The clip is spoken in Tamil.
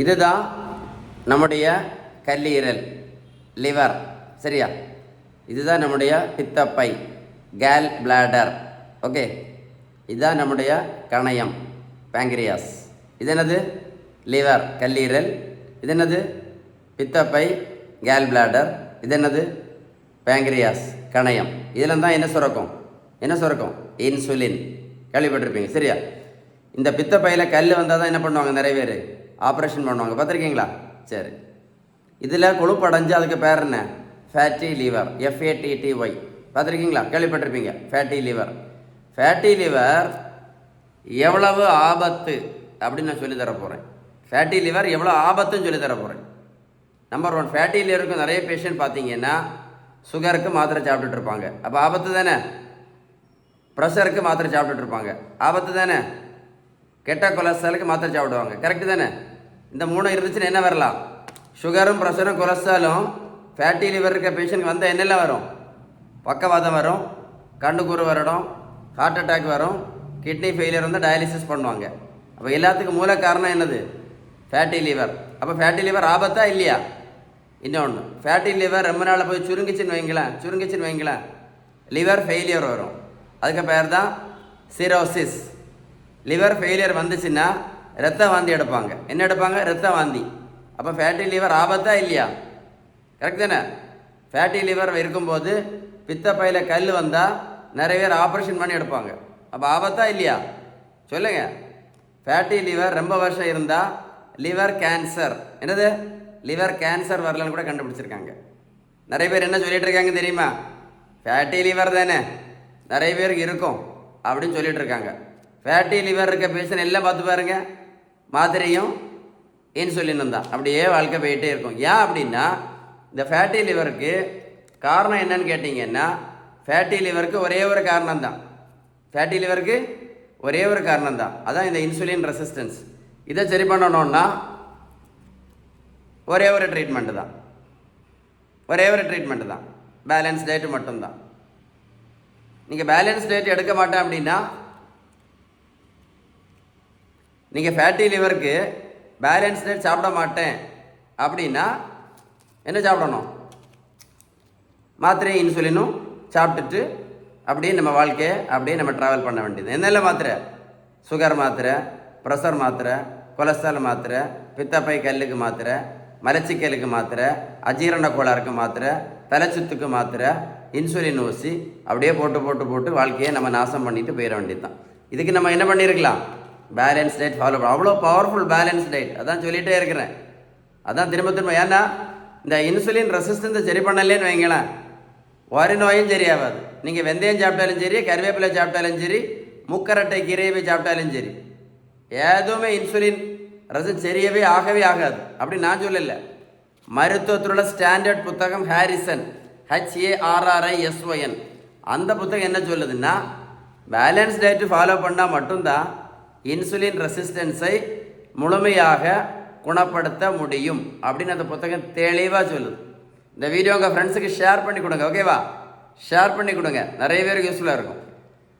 இதுதான் நம்முடைய கல்லீரல், லிவர். சரியா? இதுதான் நம்முடைய பித்தப்பை, கேல் பிளாடர். ஓகே, இதுதான் நம்முடைய கணையம், பேங்க்ரியாஸ். இது என்னது? லிவர், கல்லீரல். இது என்னது? பித்தப்பை, கேல் பிளாடர். இது என்னது? பேங்க்ரியாஸ், கணையம். இதில் தான் என்ன சுரக்கும்? என்ன சுரக்கும்? இன்சுலின். கேள்விப்பட்டிருப்பீங்க. சரியா? இந்த பித்தப்பையில் கல் வந்தால் தான் என்ன பண்ணுவாங்க? நிறைய பேர் ஆப்ரேஷன் பண்ணுவாங்க. பார்த்துருக்கீங்களா? சரி. இதில் கொழுப்பு அடைஞ்சு அதுக்கு பேர் என்ன? Fatty liver, FATTY. பார்த்துருக்கீங்களா? கேள்விப்பட்டிருப்பீங்க. Fatty liver. ஃபேட்டி லிவர் எவ்வளவு ஆபத்து அப்படின்னு நான் சொல்லி தர போகிறேன். ஃபேட்டி லிவர் எவ்வளோ ஆபத்துன்னு சொல்லி தர போகிறேன். நம்பர் 1, ஃபேட்டி லிவருக்கு நிறைய பேஷண்ட் பார்த்தீங்கன்னா சுகருக்கு மாத்திரை சாப்பிட்டுட்டு இருப்பாங்க. அப்போ ஆபத்து தானே? ப்ரெஷருக்கு மாத்திரை சாப்பிட்டுட்டு இருப்பாங்க. ஆபத்து தானே? கெட்ட கொலஸ்ட்ராலுக்கு மாத்திரை சாப்பிடுவாங்க. கரெக்டு தானே? இந்த 3 இருந்துச்சுன்னா என்ன வரலாம்? சுகரும் ப்ரெஷரும் கொலஸ்ட்ராலும் ஃபேட்டி லிவர் இருக்க பேஷண்ட்க்கு வந்தால் என்னெல்லாம் வரும்? பக்கவாதம் வரும், கண்டுக்கூறு வரணும், ஹார்ட் அட்டாக் வரும், கிட்னி ஃபெயிலியர் வந்து டயாலிசிஸ் பண்ணுவாங்க. அப்போ எல்லாத்துக்கும் மூல காரணம் என்னது? Fatty liver. அப்போ ஃபேட்டி லிவர் ஆபத்தா இல்லையா? இன்னொன்று, ஃபேட்டி லிவர் ரொம்ப நாள் போய் சுருங்கிச்சின்னு வைங்களேன், லிவர் ஃபெயிலியர் வரும். அதுக்கு பேர் தான் சிரோசிஸ். லிவர் ஃபெயிலியர் வந்துச்சுன்னா ரத்த வாந்தி எடுப்பாங்க. என்ன எடுப்பாங்க? ரத்த வாந்தி. அப்போ ஃபேட்டி லிவர் ஆபத்தா இல்லையா? கரெக்ட் தானே? ஃபேட்டி லிவர் இருக்கும்போது பித்தப்பையில் கல் வந்தால் நிறைய பேர் ஆப்ரேஷன் பண்ணி எடுப்பாங்க. அப்போ ஆபத்தா இல்லையா? சொல்லுங்கள். ஃபேட்டி லிவர் ரொம்ப வருஷம் இருந்தால் லிவர் கேன்சர். என்னது? லிவர் கேன்சர் வரலன்னு கூட கண்டுபிடிச்சிருக்காங்க. நிறைய பேர் என்ன சொல்லிட்டு இருக்காங்க தெரியுமா? ஃபேட்டி லிவர் தானே நிறைய பேருக்கு இருக்கும் அப்படின்னு சொல்லிட்டு இருக்காங்க. ஃபேட்டி லிவர் இருக்க பேஷண்ட் எல்லாம் பார்த்து பாருங்க, மாத்திரையும் இன்சுலினும் தான். அப்படியே வாழ்க்கை போயிட்டே இருக்கும். ஏன் அப்படின்னா, இந்த ஃபேட்டி லிவருக்கு காரணம் என்னன்னு கேட்டிங்கன்னா, ஃபேட்டி லிவருக்கு ஒரே ஒரு காரணம் தான். ஃபேட்டி லிவருக்கு ஒரே ஒரு காரணம் தான். அதான் இந்த இன்சுலின் ரெசிஸ்டன்ஸ். இதை சரி பண்ணணும்னா ஒரே ஒரு ட்ரீட்மெண்ட்டு தான். பேலன்ஸ் டயட்டு மட்டும்தான். நீங்கள் பேலன்ஸ் டயட் எடுக்க மாட்டேன் அப்படின்னா, நீங்கள் ஃபேட்டி லிவருக்கு பேலன்ஸ் டயட் சாப்பிட மாட்டேன் அப்படின்னா என்ன சாப்பிடணும்? மாத்திரையும் இன்சுலினும் சாப்பிட்டுட்டு அப்படியே நம்ம வாழ்க்கையை அப்படியே நம்ம ட்ராவல் பண்ண வேண்டியது. என்னெல்லாம் மாத்திரை? சுகர் மாத்திரை, ப்ரெஷர் மாத்திரை, கொலஸ்ட்ரால் மாத்திரை, பித்தப்பை கல்லுக்கு மாத்திரை, மலச்சிக்கலுக்கு மாத்திரை, அஜீரண கோளாறுக்கு மாத்திரை, தலைச்சுத்துக்கு மாத்திரை, இன்சுலின் ஊசி, அப்படியே போட்டு வாழ்க்கையை நம்ம நாசம் பண்ணிட்டு போயிட வேண்டியது தான். இதுக்கு நம்ம என்ன பண்ணியிருக்கலாம்? பேலன்ஸ் டயட் ஃபாலோ பண்ண. அவ்வளோ பவர்ஃபுல் பேலன்ஸ் டயட். அதான் சொல்லிகிட்டே இருக்கிறேன். அதான் திரும்ப ஏன்னா இந்த இன்சுலின் ரெசிஸ்டன்ஸை சரி பண்ணலேன்னு வைங்களேன், ஒரு நோயும் சரியாகாது. நீங்கள் வெந்தயம் சாப்பிட்டாலும் சரி, கருவேப்பிலை சாப்பிட்டாலும் சரி, முக்கரட்டை கீரையை சாப்பிட்டாலும் சரி, எதுவுமே இன்சுலின் ரெசிஸ்டன்ஸ் சரியவே ஆகாது. அப்படி நான் சொல்லலை. மருத்துவத்துள்ள ஸ்டாண்டர்ட் புத்தகம் ஹாரிசன், HARRISON, அந்த புத்தகம் என்ன சொல்லுதுன்னா, பேலன்ஸ் டயட்டு ஃபாலோ பண்ணால் மட்டும்தான் இன்சுலின் ரெசிஸ்டன்ஸை முழுமையாக குணப்படுத்த முடியும் அப்படின்னு அந்த புத்தகம் தெளிவாக சொல்லுது. இந்த வீடியோ உங்கள் ஃப்ரெண்ட்ஸுக்கு ஷேர் பண்ணி கொடுங்க. ஓகேவா? ஷேர் பண்ணி கொடுங்க, நிறைய பேருக்கு யூஸ்ஃபுல்லாக இருக்கும்.